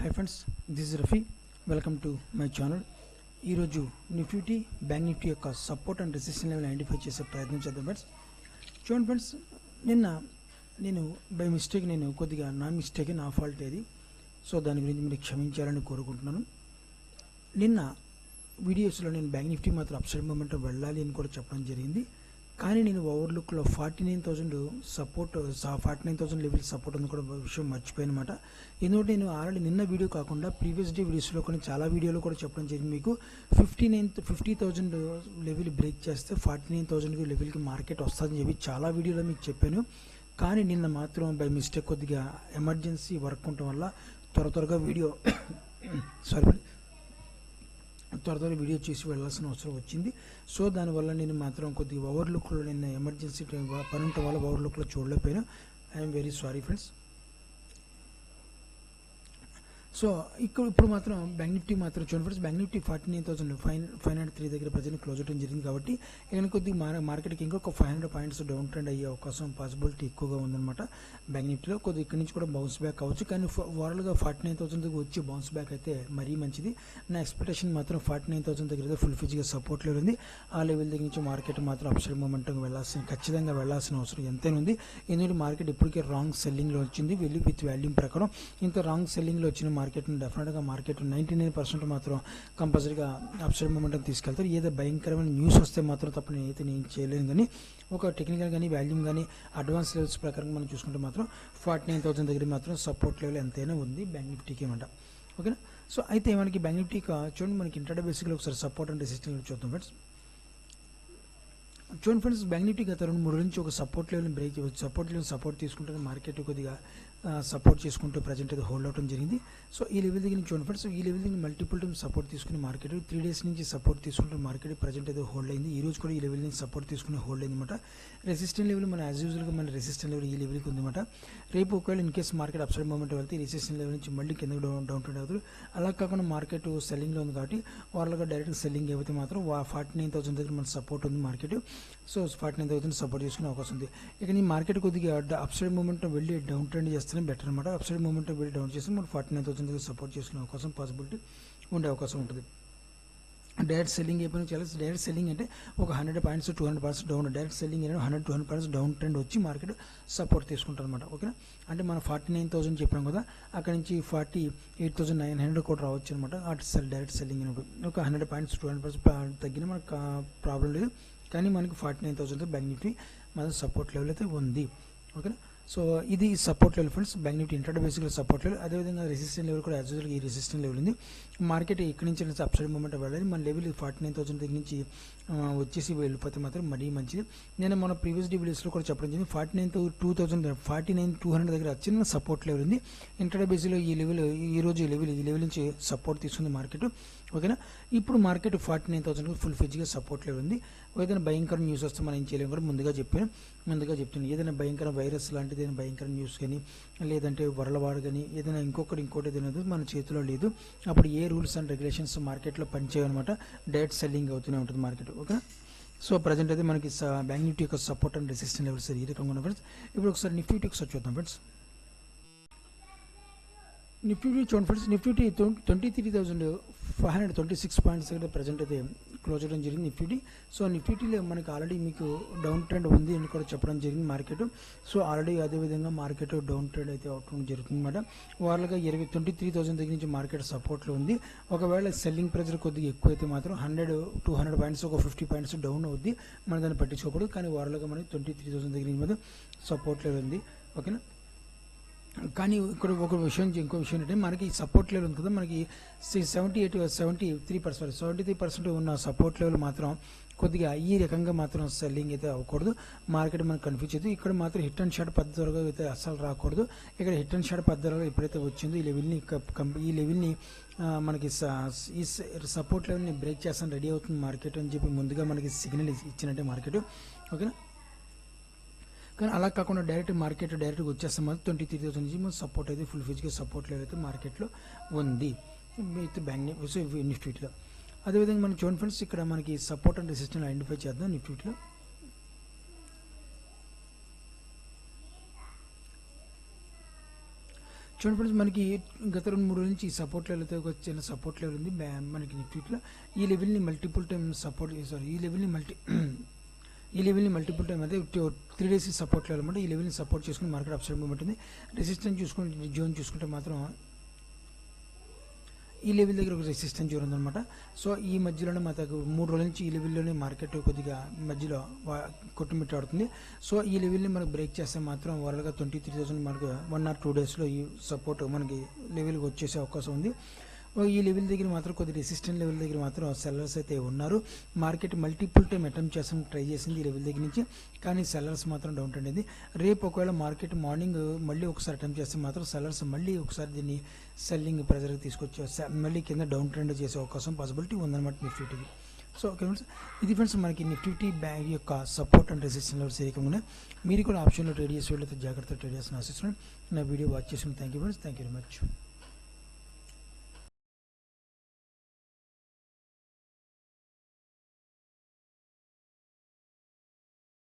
Hi friends, this is Rafi. Welcome to my channel. ఈరోజు Nifty bank Nifty యొక్క support and resistance level identify చేసే ప్రయత్నం చేద్దాం friends. చూడండి ఫ్రెండ్స్, నిన్న నేను బై మిస్టేక్ కొద్దిగా నా మిస్టేక్ నా ఫాల్ట్ అది. సో దాని గురించి మీరు క్షమించాలని కోరుకుంటున్నాను. నిన్న వీడియోస్లో నేను బ్యాంక్ నిఫ్టీ మాత్రం అప్సైడ్ మూమెంట్ వెళ్ళాలి అని కూడా చెప్పడం జరిగింది. కానీ నేను ఓవర్లుక్లో 49,000 సపోర్ట్ 49,000 లెవెల్ సపోర్ట్ ఉంది కూడా విషయం మర్చిపోయాను అనమాట. ఎందుకంటే నేను ఆల్రెడీ నిన్న వీడియో కాకుండా ప్రీవియస్ డే వీడియోస్లో కొన్ని చాలా వీడియోలు కూడా చెప్పడం జరిగింది. మీకు 50,000 లెవెల్ బ్రేక్ చేస్తే 49,000 లెవెల్కి మార్కెట్ వస్తుందని చెప్పి చాలా వీడియోలో మీకు చెప్పాను. కానీ నిన్న మాత్రం బై మిస్టేక్ కొద్దిగా ఎమర్జెన్సీ వర్క్ ఉండటం వల్ల త్వరగా వీడియో వీడియో చేసి వెళ్ళాల్సిన అవసరం వచ్చింది. సో దానివల్ల నేను మాత్రం కొద్దిగా ఓవర్లుక్లో నిన్న ఎమర్జెన్సీ పని ఉండటం వల్ల ఓవర్లుక్లో చూడలేకపోయాను. I'm very sorry friends. So ఇప్పుడు మాత్రం బ్యాంక్ నిఫ్టీ మాత్రం చూడండి ఫ్రెండ్స్, బ్యాంక్ నిఫ్టీ 49,503 దగ్గర ప్రజెంట్ క్లోజ్ అవడం జరిగింది. కాబట్టి ఇక్కడ కొద్దిగా మార్కెట్కి ఇంకొక 500 పాయింట్స్ డౌన్ ట్రెండ్ అయ్యే అవకాశం పాసిబిలిటీ ఎక్కువగా ఉందన్నమాట. బ్యాంక్ నిఫ్టీలో కొద్దిగా ఇక్కడి నుంచి కూడా బౌన్స్ బ్యాక్ అవ్వచ్చు. కానీ ఓవరాల్గా 49,000 దగ్గర వచ్చి బౌన్స్ బ్యాక్ అయితే మరీ మంచిది. నా ఎక్స్పెక్టేషన్ మాత్రం 49,000 దగ్గర అయితే ఫుల్ ఫిజిగా సపోర్ట్ లెవెల్ ఉంది. ఆ లెవెల్ దగ్గర నుంచి మార్కెట్ మాత్రం అప్సైడ్ మూమెంట్కి ఖచ్చితంగా వెళ్ళాల్సిన అవసరం ఎంతైనా ఉంది. ఎందుకంటే మార్కెట్ ఇప్పటికే రాంగ్ సెల్లింగ్లో వచ్చింది. వెళ్ళి విత్ వాల్యూమ్ ప్రకారం ఇంత రాంగ్ సెల్లింగ్లో వచ్చిన మార్కెట్ని డెఫినెట్గా మార్కెట్ 99% మాత్రం కంపల్సరీగా అప్సైడ్ మూమెంట్ని తీసుకెళ్తారు. ఏదో భయంకరమైన న్యూస్ వస్తే మాత్రం తప్ప నేను చేయలేను. కానీ ఒక టెక్నికల్ కానీ వాల్యూమ్ కానీ అడ్వాన్స్ లెవెల్స్ ప్రకారం మనం చూసుకుంటే మాత్రం 49,000 దగ్గర మాత్రం సపోర్ట్ లెవెల్ ఎంతైనా ఉంది బ్యాంక్ నిఫ్టీకి అన్నమాట. ఓకేనా. సో అయితే మనకి బ్యాంక్ నిఫ్టీ చూడండి, మనకి ఇంట్రాడే బేసిక్లో ఒకసారి సపోర్ట్ అండ్ రెసిస్టెన్స్ చూద్దాం ఫ్రెండ్స్. చూడండి ఫ్రెండ్స్, బ్యాంక్ నిఫ్టీ గత 2-3 నుంచి ఒక సపోర్ట్ లెవెల్ బ్రేక్ సపోర్ట్ తీసుకుంటే మార్కెట్ కొద్దిగా సపోర్ట్ చేసుకుంటూ ప్రజెంట్ అయితే హోల్డ్ అవడం జరిగింది. సో ఈ లెవెల్ దగ్గర చూడండి ఫ్రెండ్స్, ఈ లెవెల్ దగ్గర మల్టిపుల్ టైమ్ సపోర్ట్ తీసుకుని మార్కెట్ 3 డేస్ నుంచి సపోర్ట్ తీసుకుంటే మార్కెట్ ప్రజెంట్ అయితే హోల్డ్ అయింది. ఈ రోజు కూడా ఈ లెవెల్ నుంచి సపోర్ట్ తీసుకుని హోల్డ్ అయింది అనమాట. రెసిస్టెంట్ లెవెల్ మన యాజ్ యూజువల్గా మన రెసిస్టెంట్ లెవెల్ ఈ లెవెల్కి ఉందన్నమాట. రేపు ఒకవేళ in case market upside movement వెళ్తే ఈ రెసిస్టెంట్ లెవెల్ నుంచి మళ్ళీ కింద డౌన్ ట్రెండ్ అవుతుంది. అలా కాకుండా మార్కెట్ సెల్లింగ్లో ఉంది కాబట్టి వాళ్ళగా డైరెక్ట్ సెల్లింగ్ అయితే మాత్రం 49,000 దగ్గర మన సపోర్ట్ ఉంది మార్కెట్. సో 49,000 సపోర్ట్ చేసుకునే అవకాశం ఉంది. ఇక ఈ మార్కెట్ కొద్దిగా అప్సైడ్ మూమెంట్ వెళ్ళి డౌన్ ట్రెండ్ చేస్తేనే బెటర్ అనమాట. అప్సైడ్ మూమెంట్ వెళ్ళి డౌన్ చేస్తే మనం 49,000 దగ్గర సపోర్ట్ చేసుకునే అవకాశం పాసిబిలిటీ ఉండే అవకాశం ఉంటుంది. డైరెక్ట్ సెల్లింగ్ అయిపోయిన చాలా డైరెక్ట్ సెల్లింగ్ అంటే ఒక 100 points 200 points down, direct selling అనేది 100-200 పాయింట్స్ డౌన్ ట్రెండ్ వచ్చి మార్కెట్ సపోర్ట్ తీసుకుంటారు అనమాట. ఓకేనా. అంటే మనం 49,000 చెప్పాం కదా, అక్కడ నుంచి 48,900 కూడా రావచ్చు అనమాట. అటు డైరెక్ట్ సెల్లింగ్ ఒక 100 పాయింట్స్ 200 పాయింట్స్ తగ్గిన మనకు ప్రాబ్లం లేదు. కానీ మనకి 49,000 బ్యాంక్ నిఫ్టీ మన సపోర్ట్ లెవెల్ అయితే ఉంది. ఓకేనా. సో ఇది support level friends, bank Nifty intraday బేసిక్గా సపోర్ట్ లెవెల్. అదేవిధంగా రెసిస్టెంట్ లెవెల్ కూడా యాజ్ యూజువల్గా ఈ రెసిస్టెంట్ లెవెల్ ఉంది. మార్కెట్ ఇక్కడి నుంచి అప్సైడ్ మూమెంట్ వెళ్ళాలి. మన లెవెల్ 49,000 దగ్గర నుంచి వచ్చేసి వెళ్ళిపోతే మాత్రం మరీ మంచిది. నేను మన ప్రీవియస్ వీడియోస్లో కూడా చెప్పడం జరిగింది. 49,200 దగ్గర చిన్న సపోర్ట్ లెవెల్ ఉంది. ఇంట్రాడే బేసిక్లో ఈ లెవెల్ ఈ లెవెల్ నుంచి సపోర్ట్ తీసుకుంది మార్కెట్. ఓకేనా. ఇప్పుడు మార్కెట్ 49,000 ఫుల్ ఫిజిగా సపోర్ట్ లెవెల్ ఉంది. ఏదైనా భయంకర న్యూస్ వస్తే మనం ఏం చేయలేము కూడా ముందుగా చెప్తున్నాను. ఏదైనా భయంకర వైరస్ లాంటిది ఏదైనా భయంకర న్యూస్ కానీ లేదంటే వరలవాడు కానీ ఏదైనా ఇంకోటి ఏదైనా మన చేతిలో లేదు. అప్పుడు ఏ రూల్స్ అండ్ రెగ్యులేషన్స్ మార్కెట్లో పనిచేయనమాట. డైరెక్ట్ సెల్లింగ్ అవుతూనే ఉంటుంది మార్కెట్. ఓకే. సో ప్రజెంట్ అయితే మనకి బ్యాంక్ నిఫ్టీ యొక్క సపోర్ట్ అండ్ రెసిస్టెన్స్ లెవెల్స్ ఈ రకంగా ఉన్నాయి ఫ్రెండ్స్. ఇప్పుడు ఒకసారి నిఫ్టీ ఒకసారి చూద్దాం ఫ్రెండ్స్. నిఫ్టీ చూడండి ఫ్రెండ్స్, నిఫ్టీ 23,526 పాయింట్స్ దగ్గర ప్రజెంట్ అయితే క్లోజ్ అవ్వడం జరిగింది నిఫ్టీ. సో నిఫ్టీలో మనకి ఆల్రెడీ మీకు డౌన్ ట్రెండ్ ఉంది అని కూడా చెప్పడం జరిగింది మార్కెట్. సో ఆల్రెడీ అదేవిధంగా మార్కెట్ డౌన్ ట్రెండ్ అయితే అవడం జరుగుతుంది అనమాట. వాళ్ళగా 23,000 దగ్గర నుంచి మార్కెట్ సపోర్ట్లో ఉంది. ఒకవేళ సెల్లింగ్ ప్రెజర్ కొద్దిగా ఎక్కువ అయితే మాత్రం 100-200 పాయింట్స్ ఒక 50 పాయింట్స్ డౌన్ అవుద్ది. మనం దాన్ని పట్టించుకోకూడదు. కానీ వాళ్ళగా మనకి 23,000 దగ్గర నుంచి సపోర్ట్లో ఉంది. ఓకేనా. కానీ ఇక్కడ ఇంకో విషయం ఏంటంటే మనకి సపోర్ట్ లెవెల్ ఉంది కదా, మనకి 73% ఉన్న సపోర్ట్ లెవెల్ మాత్రం కొద్దిగా ఈ రకంగా మాత్రం సెల్లింగ్ అయితే అవ్వకూడదు. మార్కెట్ మనకు కన్ఫ్యూజ్ అవుతుంది. ఇక్కడ మాత్రం హిట్ అండ్ షార్ట్ పద్ధతిగా అయితే అస్సలు రాకూడదు. ఇక్కడ హిట్ అండ్ షార్ట్ పద్ధతిగా ఎప్పుడైతే వచ్చిందో ఈ లెవెల్ని మనకి ఈ సపోర్ట్ లెవెల్ని బ్రేక్ చేస్తాను రెడీ అవుతుంది మార్కెట్ అని చెప్పి ముందుగా మనకి సిగ్నల్ ఇచ్చినట్టే మార్కెట్. ఓకేనా. కానీ అలా కాకుండా డైరెక్ట్గా వచ్చేస్తాం. 23,000 నుంచి మన సపోర్ట్ అయితే ఫుల్ ఫిజికల్ సపోర్ట్ లెవెల్ అయితే మార్కెట్లో ఉంది విత్ బ్యాంక్ నిఫ్టీలో. అదేవిధంగా మనం చూడండి ఫ్రెండ్స్, ఇక్కడ మనకి సపోర్ట్ అండ్ రెసిస్టెన్స్ ఐడెంటిఫై చేద్దాం నిఫ్టీలో. చూడండి ఫ్రెండ్స్, మనకి గత 2-3 రోజుల నుంచి సపోర్ట్ లెవెల్ అయితే ఒక చిన్న సపోర్ట్ లెవెల్ ఉంది మనకి నిఫ్టీలో. ఈ లెవెల్ని మల్టిపుల్ టైం సపోర్ట్ ఈ లెవెల్ని మల్టిపుల్ టైం అయితే 3 డేస్ సపోర్ట్ లెవెల్ అనమాట. ఈ లెవెల్ని సపోర్ట్ చేసుకుని మార్కెట్ అప్సైడ్ మూవ్మెంట్ ఉంది. రెసిస్టెన్స్ చూసుకుంటే జోన్ చూసుకుంటే మాత్రం ఈ లెవెల్ దగ్గర ఒక రెసిస్టెన్స్ జోన్ ఉందన్నమాట. సో ఈ మధ్యలోనే మనకు 3 రోజుల నుంచి ఈ లెవెల్లోనే మార్కెట్ కొద్దిగా మధ్యలో కొట్టుమిట్టాడుతుంది. సో ఈ లెవెల్ని మనకు బ్రేక్ చేస్తే మాత్రం ఓవరాల్గా 23,000 మనకు 1 or 2 డేస్లో ఈ సపోర్ట్ మనకి లెవెల్కి వచ్చేసే అవకాశం ఉంది. ఈ లెవెల్ దగ్గర మాత్రం కొద్ది రెసిస్టెంట్ లెవెల్ దగ్గర మాత్రం సెల్లర్స్ అయితే ఉన్నారు. మార్కెట్ మల్టిపుల్ టైం అటెంప్ట్ చేసాం ట్రై చేసింది ఈ లెవెల్ దగ్గర నుంచి, కానీ సెల్లర్స్ మాత్రం డౌన్ ట్రెండ్ అయింది. రేపు ఒకవేళ మార్కెట్ మార్నింగ్ మళ్ళీ ఒకసారి అటెంప్ట్ చేస్తే మాత్రం సెల్లర్స్ మళ్ళీ ఒకసారి దీన్ని సెల్లింగ్ ప్రెజర్కి తీసుకొచ్చి మళ్ళీ కింద డౌన్ ట్రెండ్ చేసే అవకాశం పాసిబిలిటీ ఉందన్నమాట నిఫ్టీకి. సో ఓకే ఫ్రెండ్స్, ఇది ఫ్రెండ్స్ మనకి నిఫ్టీ బ్యాంక్ యొక్క సపోర్ట్ అండ్ రెసిస్టెన్స్ లెవెల్స్ ఏకంగా మీరు కూడా ఆప్షన్లో ట్రేడ్ చేసే వాళ్ళైతే జాగ్రత్తగా ట్రేడ్ చేసిన ఆశిస్తున్నాను. నా వీడియో వాచ్ చేసిన thank you friends, thank you very much.